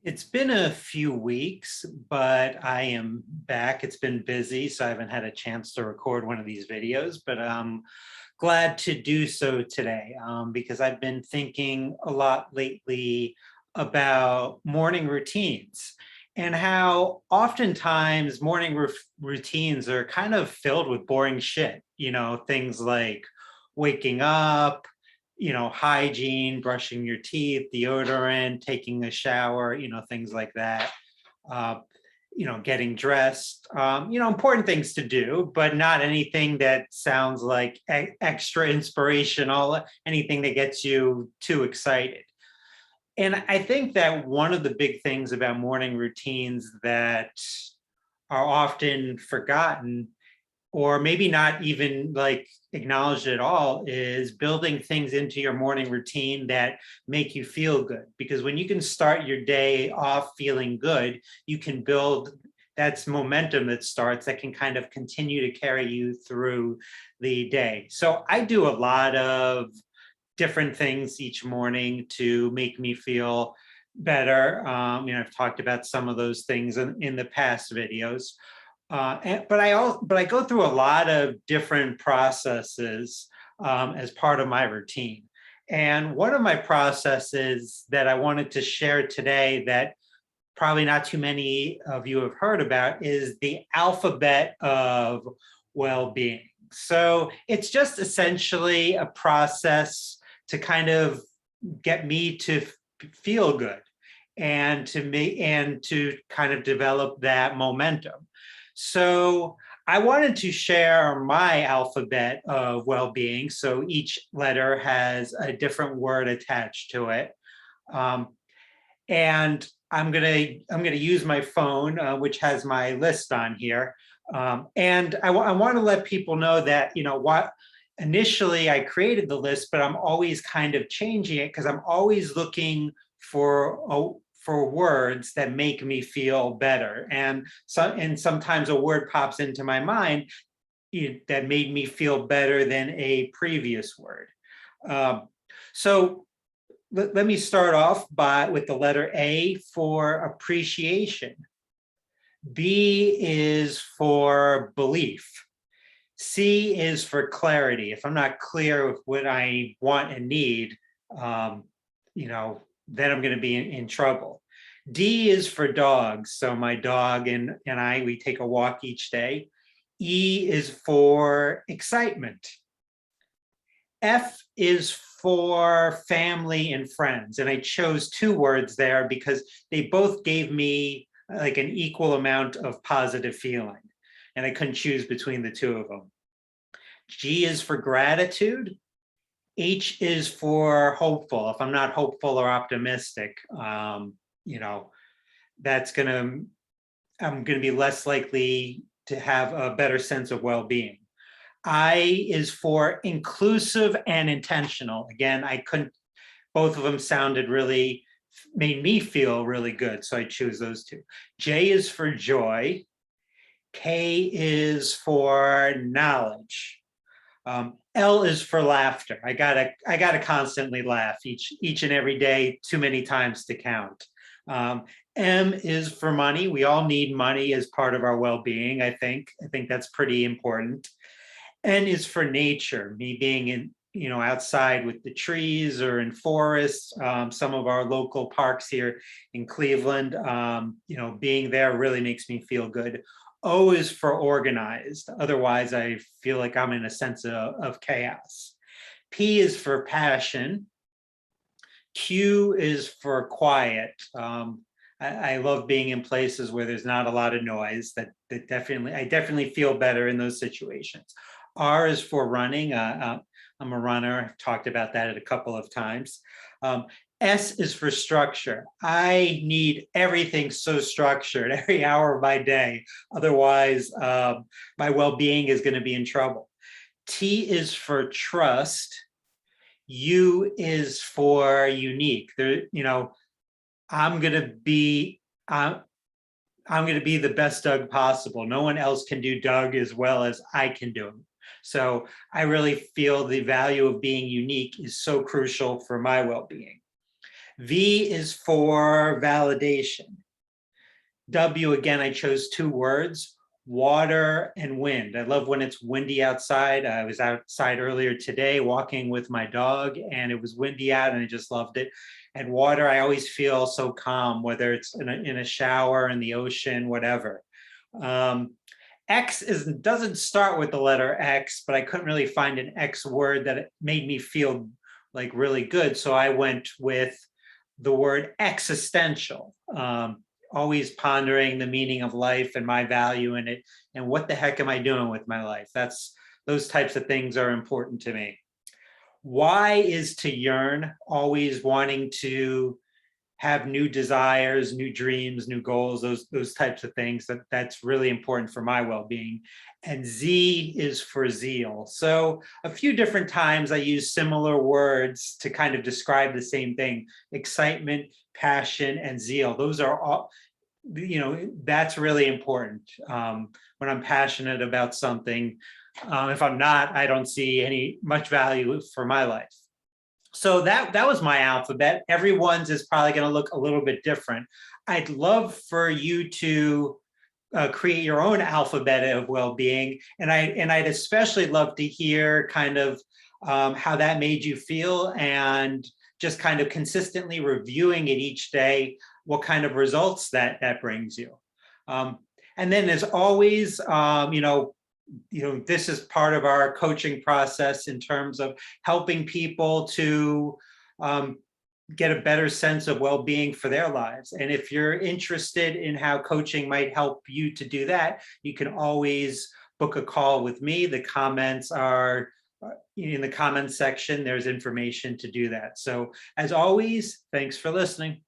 It's been a few weeks, but I am back. It's been busy, so I haven't had a chance to record one of these videos, but I'm glad to do so today because I've been thinking a lot lately about morning routines and how oftentimes routines are kind of filled with boring shit. Things like waking up, hygiene, brushing your teeth, deodorant, taking a shower, things like that. Uh, getting dressed, important things to do, but not anything that sounds like extra inspirational, anything that gets you too excited. And I think that one of the big things about morning routines that are often forgotten or maybe not even like acknowledged at all is building things into your morning routine that make you feel good, because when you can start your day off feeling good, you can build that's momentum that starts that can kind of continue to carry you through the day. So I do a lot of different things each morning to make me feel better. I've talked about some of those things in the past videos. But I go through a lot of different processes as part of my routine. And one of my processes that I wanted to share today that probably not too many of you have heard about is the alphabet of well-being. So it's just essentially a process to kind of get me to feel good and to kind of develop that momentum. So I wanted to share my alphabet of well-being. So each letter has a different word attached to it. Um, and I'm gonna use my phone, which has my list on here. And I want to let people know that what initially I created the list, but I'm always kind of changing it because I'm always looking for words that make me feel better. And sometimes a word pops into my mind that made me feel better than a previous word. Um, so let me start off with the letter A for appreciation. B is for belief. C is for clarity. If I'm not clear with what I want and need, um, then I'm going to be in trouble. D is for dogs. So my dog and I, we take a walk each day. E is for excitement. F is for family and friends. And I chose two words there because they both gave me like an equal amount of positive feeling. And I couldn't choose between the two of them. G is for gratitude. H is for hopeful. If I'm not hopeful or optimistic, you know, that's gonna, I'm gonna be less likely to have a better sense of well-being. I is for inclusive and intentional. Again, I couldn't, both of them sounded really, made me feel really good. So I choose those two. J is for joy. K is for knowledge. L is for laughter. I gotta constantly laugh each and every day, too many times to count. M is for money. We all need money as part of our well-being. I think that's pretty important. N is for nature. Me being in outside with the trees or in forests. Some of our local parks here in Cleveland. Being there really makes me feel good. O is for organized. Otherwise, I feel like I'm in a sense of chaos. P is for passion. Q is for quiet. I love being in places where there's not a lot of noise. I definitely feel better in those situations. R is for running. I'm a runner. I've talked about that a couple of times. S is for structure. I need everything so structured every hour of my day. Otherwise, my well-being is going to be in trouble. T is for trust. U is for unique. I'm going to be, I'm going to be the best Doug possible. No one else can do Doug as well as I can do him. So I really feel the value of being unique is so crucial for my well-being. V is for validation. W, again, I chose two words, water and wind. I love when it's windy outside. I was outside earlier today walking with my dog, and it was windy out and I just loved it. And water, I always feel so calm, whether it's in a shower, in the ocean, whatever. X doesn't start with the letter X, but I couldn't really find an X word that made me feel like really good. So I went with the word existential. Always pondering the meaning of life and my value in it, and what the heck am I doing with my life? Those types of things are important to me. Y is to yearn, always wanting to have new desires, new dreams, new goals, those types of things. That's really important for my well-being. And Z is for zeal. So a few different times I use similar words to kind of describe the same thing: excitement, passion, and zeal. Those are all, that's really important. When I'm passionate about something, if I'm not, I don't see any much value for my life. So that was my alphabet. Everyone's is probably going to look a little bit different. I'd love for you to create your own alphabet of well-being, and I'd especially love to hear kind of how that made you feel, and just kind of consistently reviewing it each day, what kind of results that brings you. And then, as always, this is part of our coaching process in terms of helping people to get a better sense of well-being for their lives. And if you're interested in how coaching might help you to do that, you can always book a call with me. The comments are in the comments section. There's information to do that. So as always, thanks for listening.